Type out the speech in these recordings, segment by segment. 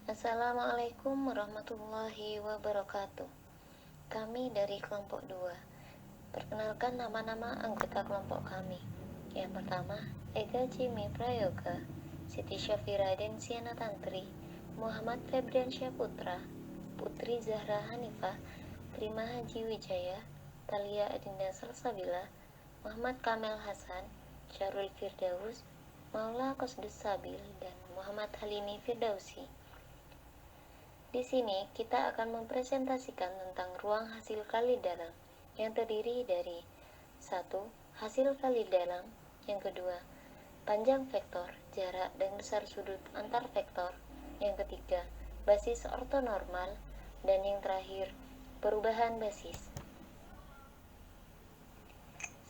Assalamualaikum warahmatullahi wabarakatuh. Kami dari kelompok 2. Perkenalkan nama-nama anggota kelompok kami. Yang pertama, Ega Jimmy Prayoga, Siti Syafira Densiana Tantri, Muhammad Febriansyah Putra, Putri Zahra Hanifah, Trima Haji Wijaya, Talia Adinda Salsabila, Muhammad Kamel Hasan, Syarul Firdaus, Maula Qasdus Sabil, dan Muhammad Halimi Firdausi. Di sini kita akan mempresentasikan tentang ruang hasil kali dalam yang terdiri dari 1. Hasil kali dalam. Yang kedua, panjang vektor, jarak dan besar sudut antar vektor. Yang ketiga, basis ortonormal. Dan yang terakhir, perubahan basis.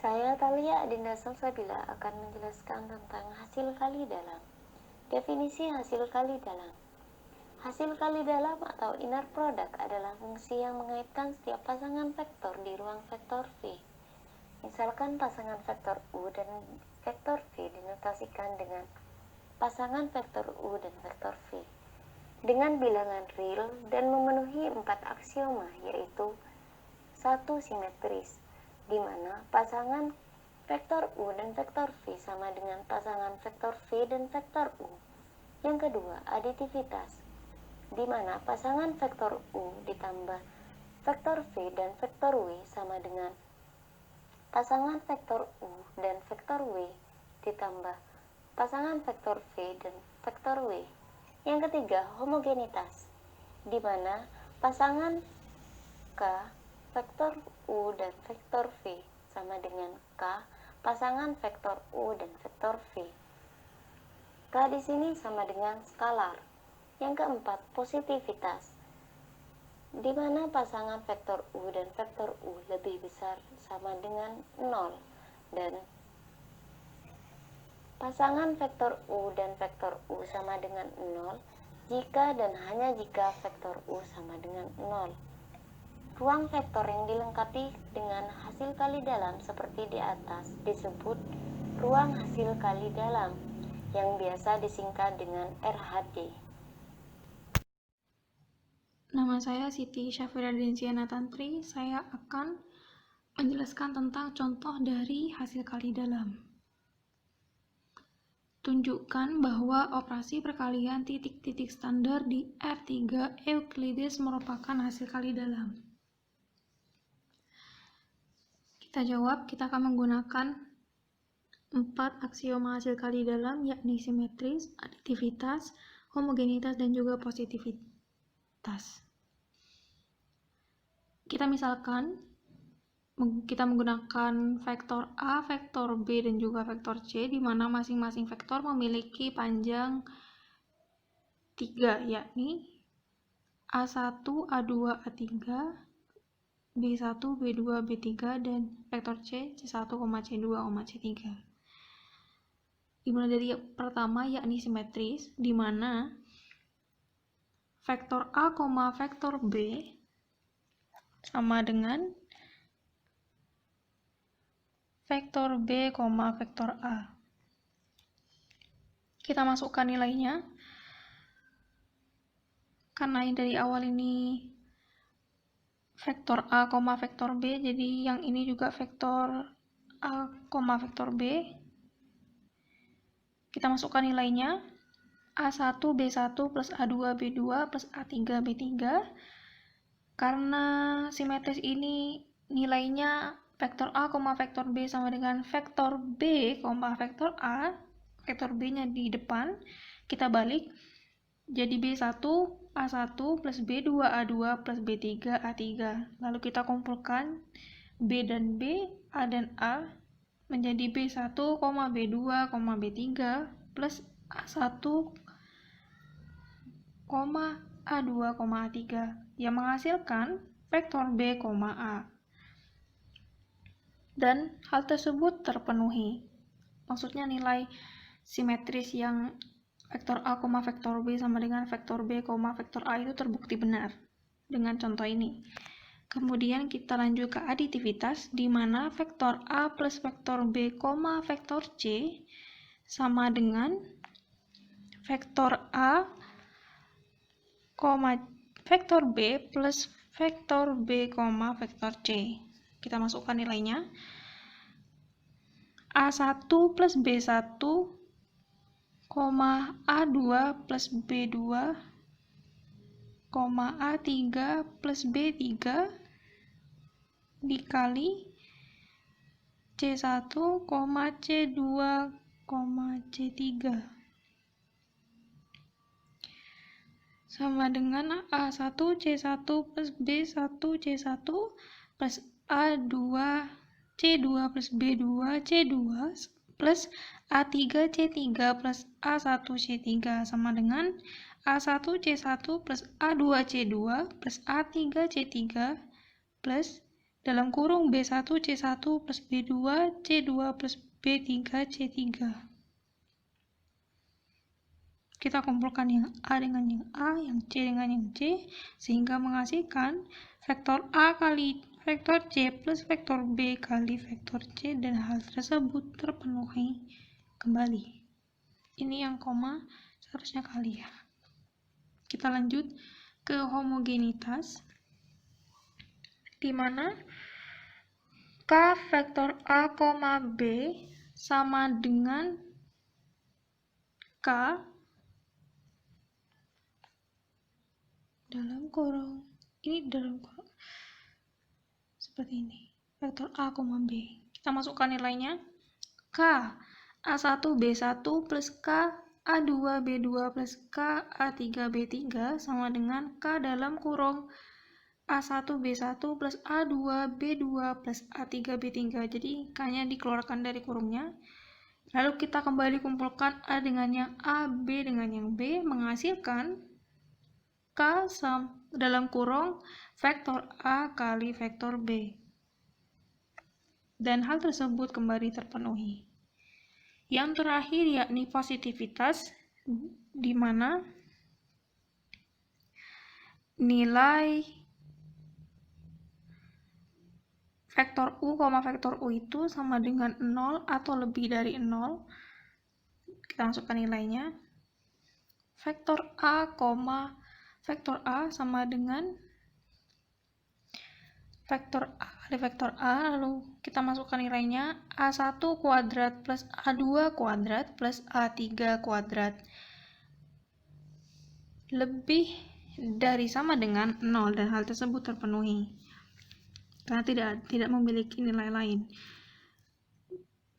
Saya Talia Adinda Salsabila akan menjelaskan tentang hasil kali dalam. Definisi hasil kali dalam. Hasil kali dalam atau inner product adalah fungsi yang mengaitkan setiap pasangan vektor di ruang vektor V. Misalkan pasangan vektor U dan vektor V dinotasikan dengan pasangan vektor U dan vektor V dengan bilangan real dan memenuhi 4 aksioma, yaitu 1. Simetris, di mana pasangan vektor U dan vektor V sama dengan pasangan vektor V dan vektor U. Yang kedua, aditivitas, di mana pasangan vektor U ditambah vektor V dan vektor W sama dengan pasangan vektor U dan vektor W ditambah pasangan vektor V dan vektor W. Yang ketiga, homogenitas, di mana pasangan K vektor U dan vektor V sama dengan K pasangan vektor U dan vektor V. K di sini sama dengan skalar. Yang keempat, positivitas, di mana pasangan vektor U dan vektor U lebih besar sama dengan 0 dan pasangan vektor U dan vektor U sama dengan 0 jika dan hanya jika vektor U sama dengan 0. Ruang vektor yang dilengkapi dengan hasil kali dalam seperti di atas disebut ruang hasil kali dalam yang biasa disingkat dengan RHD. Nama saya Siti Syafira Densiana Tantri. Saya akan menjelaskan tentang contoh dari hasil kali dalam. Tunjukkan bahwa operasi perkalian titik-titik standar di R3 Euclides merupakan hasil kali dalam. Kita jawab, kita akan menggunakan 4 aksioma hasil kali dalam, yakni simetris, aditivitas, homogenitas, dan juga positivitas. Kita misalkan kita menggunakan vektor A, vektor B, dan juga vektor C, di mana masing-masing vektor memiliki panjang 3, yakni A1, A2, A3, B1, B2, B3, dan vektor C, C1, C2, C3. Dimulai dari pertama, yakni simetris, di mana vektor A, vektor B sama dengan vektor B, vektor A. Kita masukkan nilainya. Karena dari awal ini vektor A, vektor B, jadi yang ini juga vektor A, vektor B. Kita masukkan nilainya. A1, B1 plus A2, B2 plus A3, B3. Karena simetris ini nilainya vektor A, vektor B sama dengan vektor B, vektor A, vektor B-nya di depan, kita balik, jadi B1, A1 plus B2, A2 plus B3, A3. Lalu kita kumpulkan B dan B, A dan A, menjadi B1, B2, B3 plus A1, A2, A3 yang menghasilkan vektor B, A. Dan hal tersebut terpenuhi. Maksudnya nilai simetris yang vektor A, vektor B sama dengan vektor B, vektor A itu terbukti benar dengan contoh ini. Kemudian kita lanjut ke aditivitas, di mana vektor A plus vektor B, vektor C sama dengan vektor A vektor B plus vektor B, vektor C. Kita masukkan nilainya. A1 plus B1, A2 plus B2, A3 plus B3 dikali C1, C2, C3 sama dengan A1 C1 plus B1 C1 plus A2 C2 plus B2 C2 plus A3 C3 plus A1 C3 sama dengan A1 C1 plus A2 C2 plus A3 C3 plus dalam kurung B1 C1 plus B2 C2 plus B3 C3. Kita kumpulkan yang A dengan yang A, yang C dengan yang C, sehingga menghasilkan vektor A kali vektor C plus vektor B kali vektor C, dan hal tersebut terpenuhi kembali. Ini yang koma seharusnya kali ya. Kita lanjut ke homogenitas, di mana K vektor A, B sama dengan K dalam kurung, ini dalam kurung seperti ini, vektor A, B. Kita masukkan nilainya. K A1 B1 plus K A2 B2 plus K A3 B3 sama dengan K dalam kurung A1 B1 plus A2 B2 plus A3 B3. Jadi K-nya dikeluarkan dari kurungnya. Lalu kita kembali kumpulkan A dengan yang A, B dengan yang B, menghasilkan K dalam kurung vektor A kali vektor B. Dan hal tersebut kembali terpenuhi. Yang terakhir yakni positivitas, di mana nilai vektor U, vektor U itu sama dengan 0 atau lebih dari 0. Kita masukkan nilainya. Vektor A, vektor A sama dengan vektor A kali vektor A, lalu kita masukkan nilainya. A1 kuadrat plus A2 kuadrat plus A3 kuadrat lebih dari sama dengan 0, dan hal tersebut terpenuhi karena tidak memiliki nilai lain.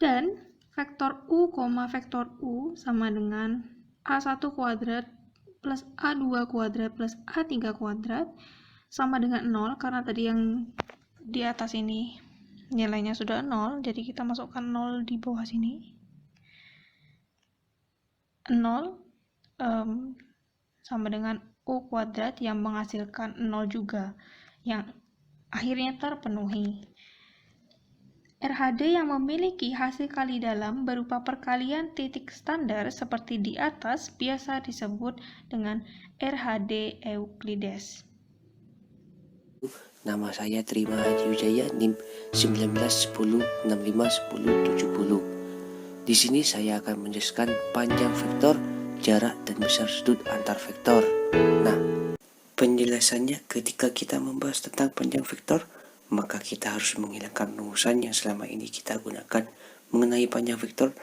Dan vektor U, vektor U sama dengan A1 kuadrat plus A2 kuadrat plus A3 kuadrat sama dengan 0, karena tadi yang di atas ini nilainya sudah 0, jadi kita masukkan 0 di bawah sini. 0 sama dengan U kuadrat yang menghasilkan 0 juga, yang akhirnya terpenuhi. RHD yang memiliki hasil kali dalam berupa perkalian titik standar seperti di atas biasa disebut dengan RHD Euklides. Nama saya Trima Haji Wijaya, NIM 1910651070. Di sini saya akan menjelaskan panjang vektor, jarak, dan besar sudut antar vektor. Nah, penjelasannya ketika kita membahas tentang panjang vektor, maka kita harus menghilangkan rumusan yang selama ini kita gunakan mengenai panjang vektor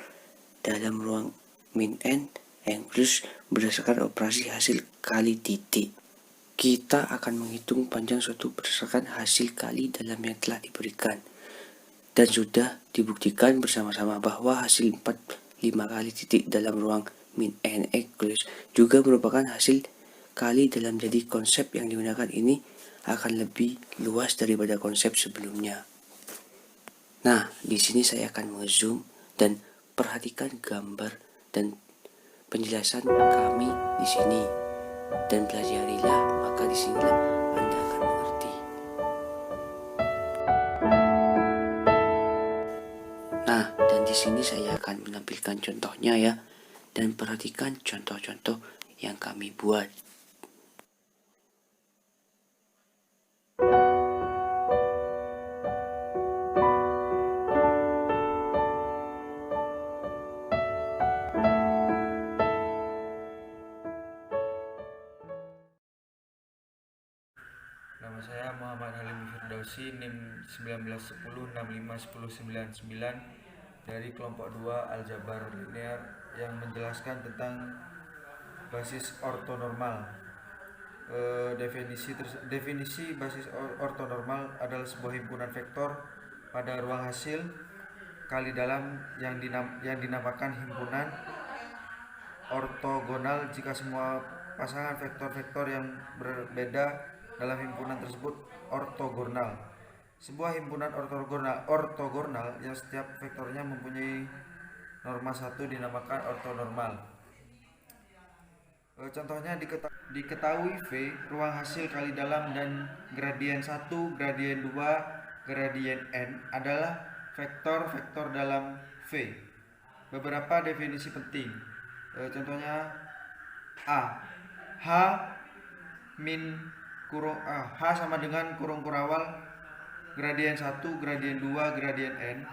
dalam ruang min n yang khusus berdasarkan operasi hasil kali titik. Kita akan menghitung panjang suatu berdasarkan hasil kali dalam yang telah diberikan. Dan sudah dibuktikan bersama-sama bahwa hasil 4, 5 kali titik dalam ruang min n X juga merupakan hasil kali dalam. Jadi konsep yang digunakan ini akan lebih luas daripada konsep sebelumnya. Nah, di sini saya akan nge-zoom dan perhatikan gambar dan penjelasan kami di sini. Dan pelajarilah, maka disinilah Anda akan mengerti. Nah, dan di sini saya akan menampilkan contohnya ya, dan perhatikan contoh-contoh yang kami buat. Nama saya Muhammad Halim Firdausi, NIM 1910651099 dari kelompok 2 Aljabar Linear yang menjelaskan tentang basis ortonormal. Definisi basis ortonormal adalah sebuah himpunan vektor pada ruang hasil kali dalam yang dinamakan himpunan ortogonal jika semua pasangan vektor-vektor yang berbeda dalam himpunan tersebut ortogonal. Sebuah himpunan ortogonal yang setiap vektornya mempunyai norma 1 dinamakan ortonormal. Contohnya diketahui V ruang hasil kali dalam dan gradien 1, gradien 2, gradien N adalah vektor-vektor dalam V. Beberapa definisi penting. Contohnya A. H sama dengan kurung kurawal gradien 1, gradien 2, gradien N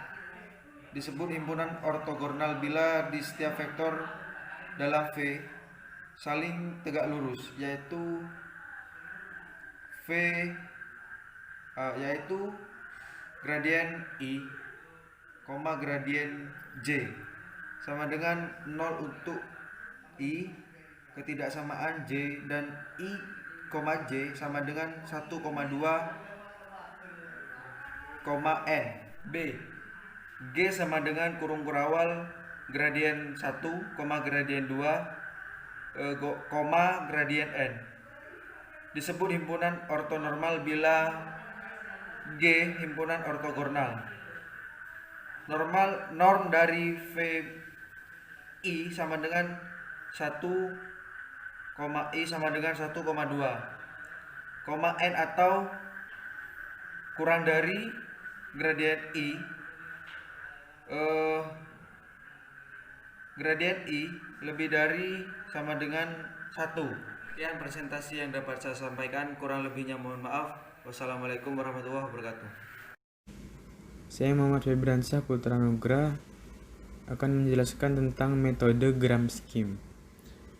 disebut himpunan ortogonal bila di setiap vektor dalam V saling tegak lurus, yaitu gradien I, gradien J sama dengan 0 untuk I, ketidaksamaan J, dan I, J sama dengan 1,2, N. B. G sama dengan kurung kurawal gradien 1, gradien 2, gradien N. Disebut himpunan ortonormal bila G himpunan ortogonal. Norm dari V I sama dengan 1, I sama dengan 1,2, N atau kurang dari gradien I, gradien I lebih dari sama dengan 1. Sekian presentasi yang dapat saya sampaikan, kurang lebihnya mohon maaf. Wassalamualaikum warahmatullahi wabarakatuh. Saya Muhammad Febriansyah Putra Nugra akan menjelaskan tentang metode Gram Scheme.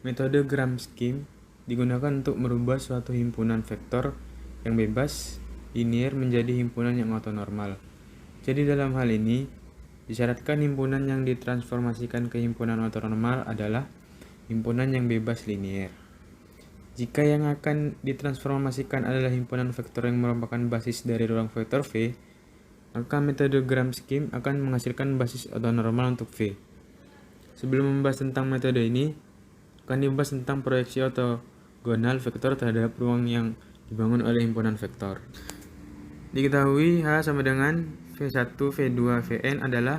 Metode Gram Scheme digunakan untuk merubah suatu himpunan vektor yang bebas linier menjadi himpunan yang ortonormal. Jadi dalam hal ini disyaratkan himpunan yang ditransformasikan ke himpunan ortonormal adalah himpunan yang bebas linier. Jika yang akan ditransformasikan adalah himpunan vektor yang merupakan basis dari ruang vektor V, maka metode Gram Scheme akan menghasilkan basis ortonormal untuk V. Sebelum membahas tentang metode ini, akan dibahas tentang proyeksi ortogonal vektor terhadap ruang yang dibangun oleh himpunan vektor. Diketahui H sama dengan V1, V2, Vn adalah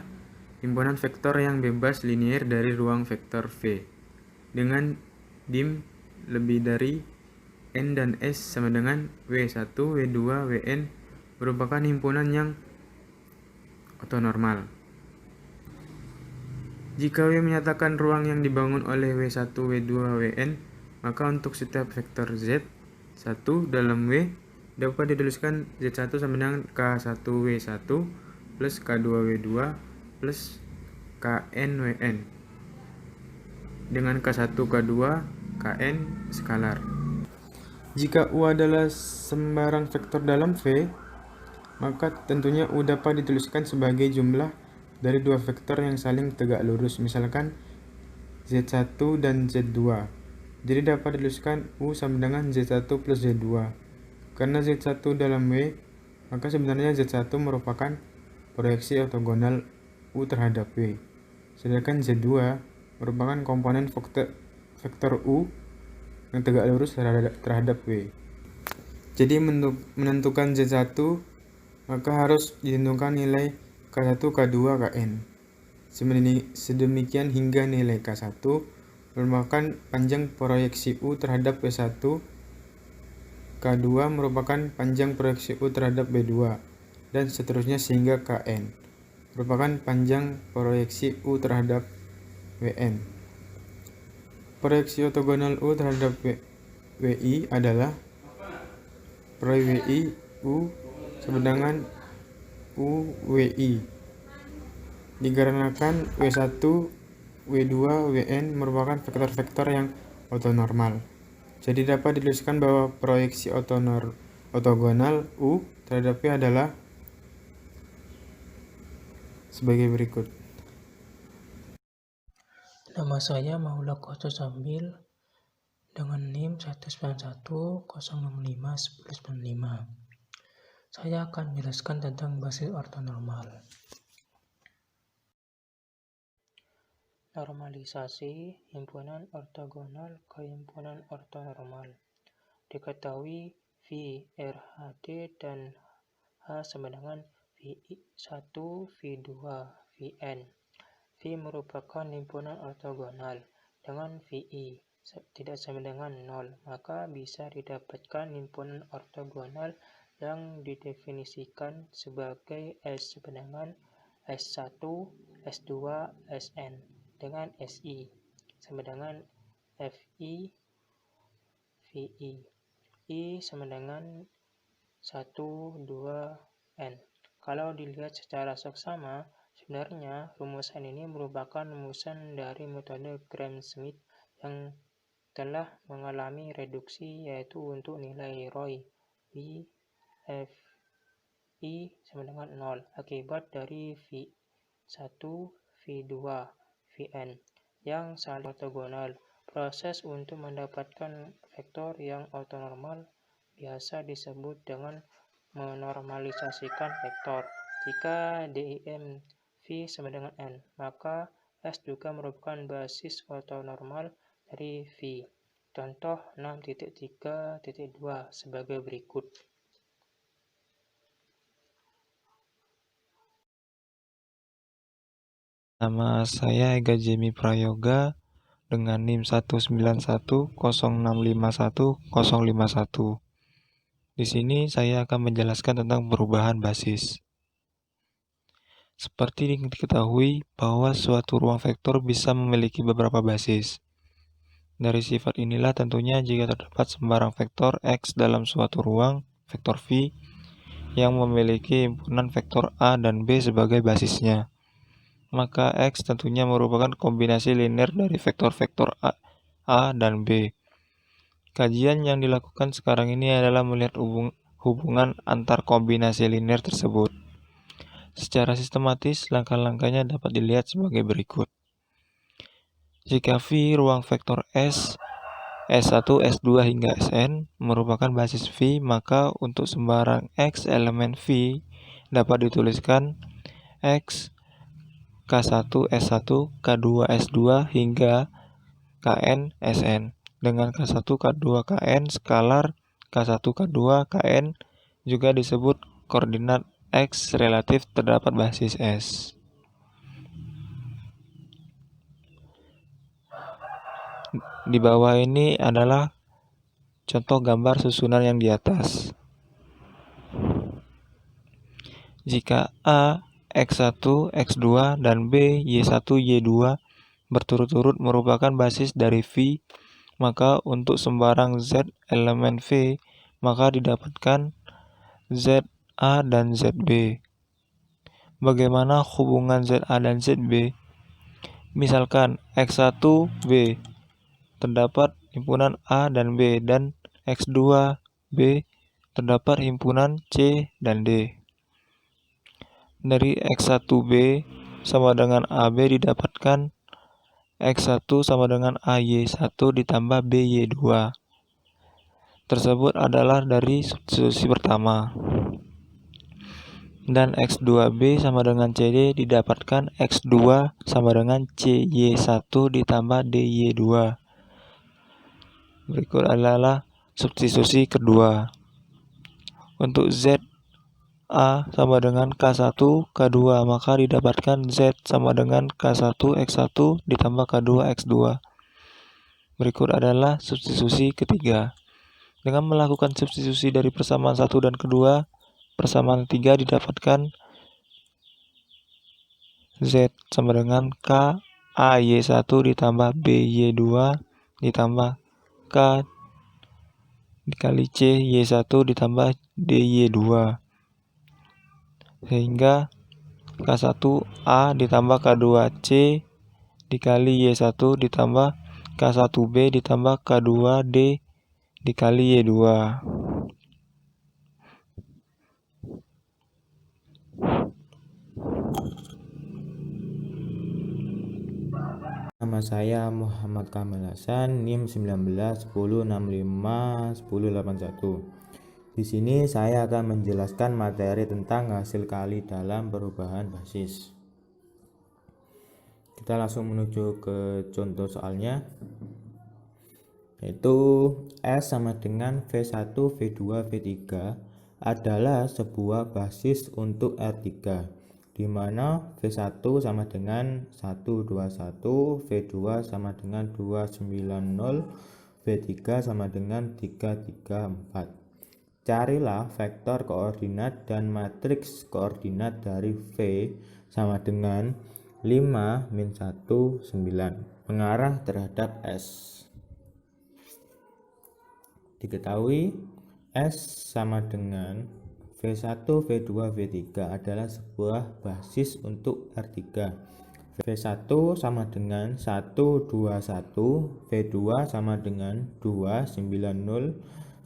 himpunan vektor yang bebas linier dari ruang vektor V dengan dim lebih dari N dan S sama dengan W1, W2, Wn merupakan himpunan yang ortonormal. Jika W menyatakan ruang yang dibangun oleh W1, W2, Wn, maka untuk setiap vektor Z1 dalam W dapat dituliskan Z1 sama dengan K1W1 plus K2W2 plus KNWN dengan K1, K2, Kn skalar. Jika U adalah sembarang vektor dalam V, maka tentunya U dapat dituliskan sebagai jumlah dari dua vektor yang saling tegak lurus, misalkan Z1 dan Z2. Jadi dapat dituliskan U sama dengan Z1 plus Z2. Karena Z1 dalam W, maka sebenarnya Z1 merupakan proyeksi ortogonal U terhadap W. Sedangkan Z2 merupakan komponen vektor U yang tegak lurus terhadap W. Jadi menentukan Z1, maka harus ditentukan nilai K1, K2, Kn. Sedemikian hingga nilai K1 merupakan panjang proyeksi U terhadap W1, K2 merupakan panjang proyeksi U terhadap W2, dan seterusnya sehingga Kn merupakan panjang proyeksi U terhadap Wn. Proyeksi ortogonal U terhadap Wi adalah proyeksi U sama dengan UWI, dikarenakan W1, W2, Wn merupakan vektor-vektor yang ortonormal. Jadi dapat dituliskan bahwa proyeksi ortogonal U terhadap V adalah sebagai berikut. Nama saya Maula Koco Sambil dengan NIM 191065995. Saya akan menjelaskan tentang basis ortonormal. Normalisasi himpunan ortogonal ke himpunan ortonormal. Diketahui V, RHD, dan H sama dengan V1, V2, Vn. V merupakan himpunan ortogonal dengan Vi tidak sama dengan 0, maka bisa didapatkan himpunan ortogonal yang didefinisikan sebagai S sama dengan S1, S2, Sn dengan Si sama dengan Fi, Vi. I sama dengan 1, 2, N. Kalau dilihat secara seksama, sebenarnya rumusan ini merupakan rumusan dari metode Gram-Schmidt yang telah mengalami reduksi, yaitu untuk nilai Roy V, F, I sama dengan 0 akibat dari V1, V2, Vn yang saling ortogonal. Proses untuk mendapatkan vektor yang ortonormal biasa disebut dengan menormalisasikan vektor. Jika DIM V sama dengan N, maka S juga merupakan basis ortonormal dari V. Contoh 6.3.2 sebagai berikut. Nama saya Ega Jemi Prayoga dengan NIM 19106511051. Di sini saya akan menjelaskan tentang perubahan basis. Seperti diketahui bahwa suatu ruang vektor bisa memiliki beberapa basis. Dari sifat inilah tentunya jika terdapat sembarang vektor X dalam suatu ruang vektor V yang memiliki himpunan vektor A dan B sebagai basisnya, maka X tentunya merupakan kombinasi linear dari vektor-vektor A dan B. Kajian yang dilakukan sekarang ini adalah melihat hubungan antar kombinasi linear tersebut. Secara sistematis, langkah-langkahnya dapat dilihat sebagai berikut. Jika V ruang vektor S, S1, S2 hingga Sn merupakan basis V, maka untuk sembarang X elemen V dapat dituliskan X K1, S1, K2, S2 hingga Kn, Sn dengan K1, K2, Kn skalar K1, K2, Kn juga disebut koordinat X relatif terdapat basis S. Di bawah ini adalah contoh gambar susunan yang di atas. Jika A, X1, X2, dan B, Y1, Y2 berturut-turut merupakan basis dari V, maka untuk sembarang Z elemen V, maka didapatkan ZA dan ZB. Bagaimana hubungan ZA dan ZB? Misalkan X1B terdapat himpunan A dan B, dan X2B terdapat himpunan C dan D. Dari X1B sama dengan AB didapatkan X1 sama dengan AY1 ditambah BY2. Tersebut adalah dari substitusi pertama. Dan X2B sama dengan CD didapatkan X2 sama dengan CY1 ditambah DY2. Berikut adalah substitusi kedua. Untuk Z A sama dengan K1, K2, maka didapatkan Z sama dengan K1, X1 ditambah K2, X2. Berikut adalah substitusi ketiga. Dengan melakukan substitusi dari persamaan 1 dan kedua, persamaan 3 didapatkan Z sama dengan K AY1 ditambah BY2 ditambah K dikali C Y1 ditambah DY2. Sehingga K1A ditambah K2C dikali Y1 ditambah K1B ditambah K2D dikali Y2. Nama saya Muhammad Kamil Hasan, NIM 1910651081. Di sini saya akan menjelaskan materi tentang hasil kali dalam perubahan basis. Kita langsung menuju ke contoh soalnya, yaitu S sama dengan V1, V2, V3 adalah sebuah basis untuk R3, di mana V1 sama dengan 121, V2 sama dengan 290, V3 sama dengan 334. Carilah vektor koordinat dan matriks koordinat dari V sama dengan 5, min 1, 9 mengarah terhadap S. Diketahui S sama dengan V1, V2, V3 adalah sebuah basis untuk R3. V1 sama dengan 121, V2 sama dengan 290,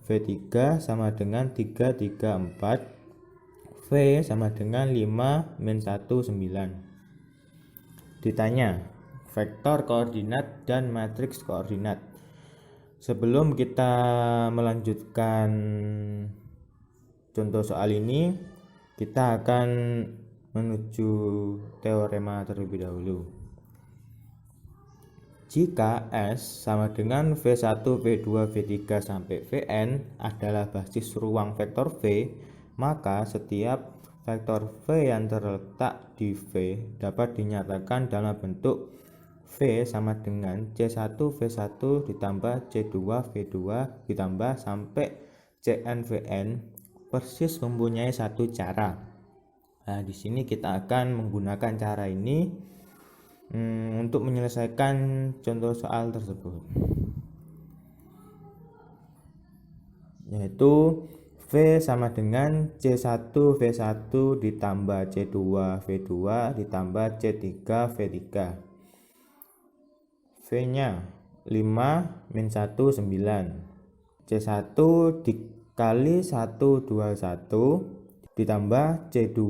V3 sama dengan 334, V sama dengan 5, min 1, 9. Ditanya, vektor koordinat dan matriks koordinat. Sebelum kita melanjutkan contoh soal ini, kita akan menuju teorema terlebih dahulu. Jika S sama dengan V1, V2, V3 sampai Vn adalah basis ruang vektor V, maka setiap vektor V yang terletak di V dapat dinyatakan dalam bentuk V sama dengan C1 V1 ditambah C2 V2 ditambah sampai Cn Vn persis mempunyai satu cara. Nah, di sini kita akan menggunakan cara ini untuk menyelesaikan contoh soal tersebut, yaitu V sama dengan C1 V1 ditambah C2 V2 ditambah C3 V3. V-nya 5, min 1, 9. C1 dikali 121 ditambah C2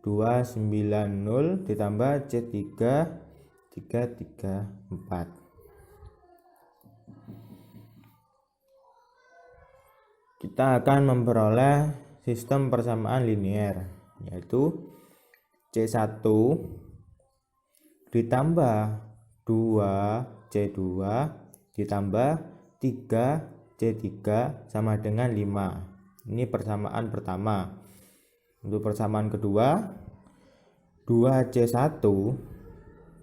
290 ditambah C3 334. Kita akan memperoleh sistem persamaan linear, yaitu C1 ditambah 2C2 ditambah 3C3 sama dengan 5. Ini persamaan pertama. Untuk persamaan kedua, 2C1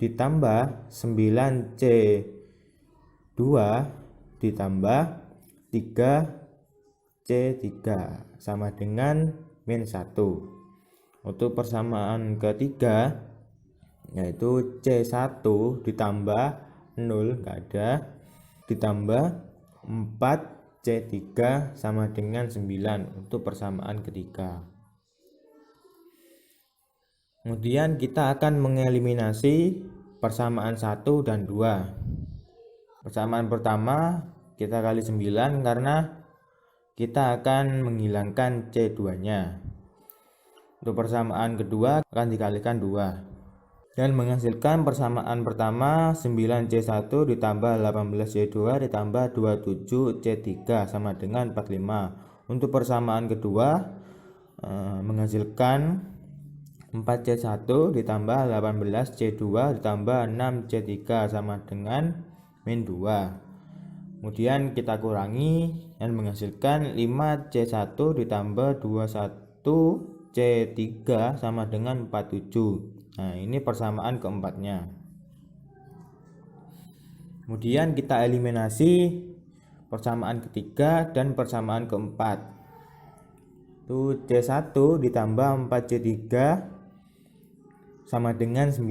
ditambah 9C2 ditambah 3C3 sama dengan min 1. Untuk persamaan ketiga, yaitu C1 ditambah 0 enggak ada ditambah 4C3 sama dengan 9 untuk persamaan ketiga. Kemudian kita akan mengeliminasi persamaan 1 dan 2. Persamaan pertama kita kali 9 karena kita akan menghilangkan C2-nya. Untuk persamaan kedua akan dikalikan 2. Dan menghasilkan persamaan pertama 9C1 ditambah 18C2 ditambah 27C3 sama dengan 45. Untuk persamaan kedua menghasilkan 4C1 ditambah 18C2 ditambah 6C3 sama dengan min 2. Kemudian kita kurangi dan menghasilkan 5C1 ditambah 21C3 sama dengan 47. Nah, ini persamaan keempatnya. Kemudian kita eliminasi persamaan ketiga dan persamaan keempat. Itu C1 ditambah 4C3 sama dengan 9.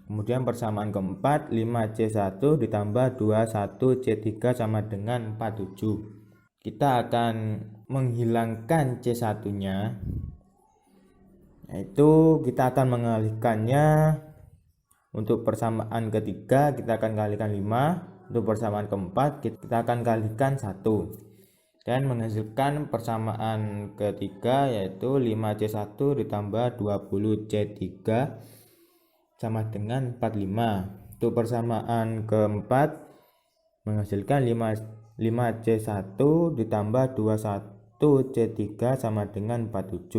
Kemudian persamaan keempat 5C1 ditambah 21C3 sama dengan 47. Kita akan menghilangkan C1-nya, yaitu kita akan mengalihkannya. Untuk persamaan ketiga kita akan kalikan 5, untuk persamaan keempat kita akan kalikan 1 dan menghasilkan persamaan ketiga, yaitu 5C1 ditambah 20C3 sama dengan 45. Untuk persamaan keempat menghasilkan 5C1 ditambah 21C3 sama dengan 47.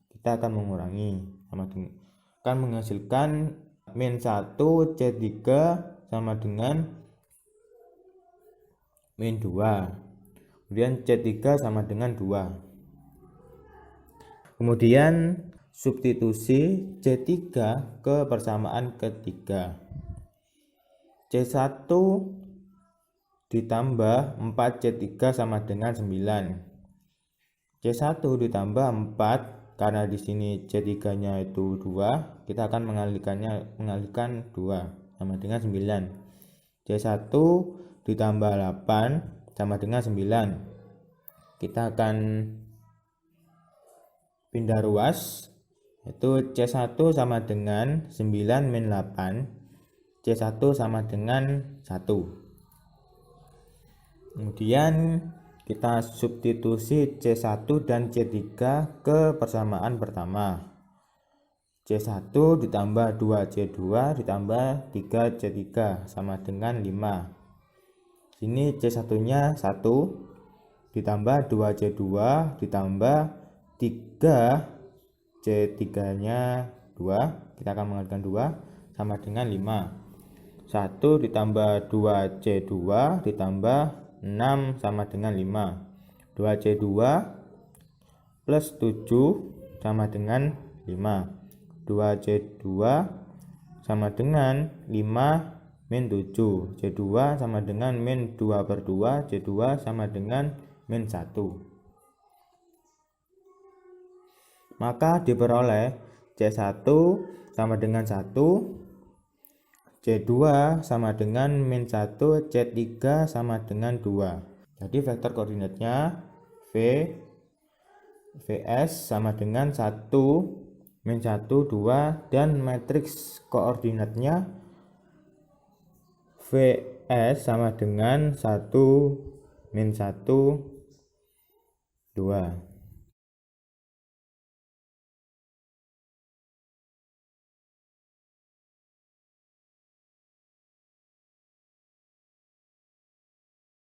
Kita akan mengurangi, akan menghasilkan min 1C3 sama dengan min 2. Kemudian C3 sama dengan 2. Kemudian substitusi C3 ke persamaan ketiga. C1 ditambah 4C3 sama dengan 9. C1 ditambah 4, karena di sini C3-nya itu 2, kita akan mengalihkan 2 sama dengan 9. C1 ditambah 8 sama dengan 9. Kita akan pindah ruas, yaitu C1 sama dengan 9 min 8. C1 sama dengan 1. Kemudian kita substitusi C1 dan C3 ke persamaan pertama. C1 ditambah 2C2 ditambah 3C3 sama dengan 5. Sini C1-nya 1 ditambah 2C2 ditambah 3C3-nya 2. Kita akan mengalihkan 2 sama dengan 5. 1 ditambah 2C2 ditambah 6 sama dengan 5. 2C2 plus 7 sama dengan 5. 2C2 sama dengan 5 min 7. C2 sama dengan min 2/2. C2 sama dengan min 1. Maka diperoleh C1 sama dengan 1, C2 sama dengan min 1, C3 sama dengan 2. Jadi vektor koordinatnya Vs sama dengan 1, min 1, 2, dan matriks koordinatnya Vs sama dengan 1, min 1, 2.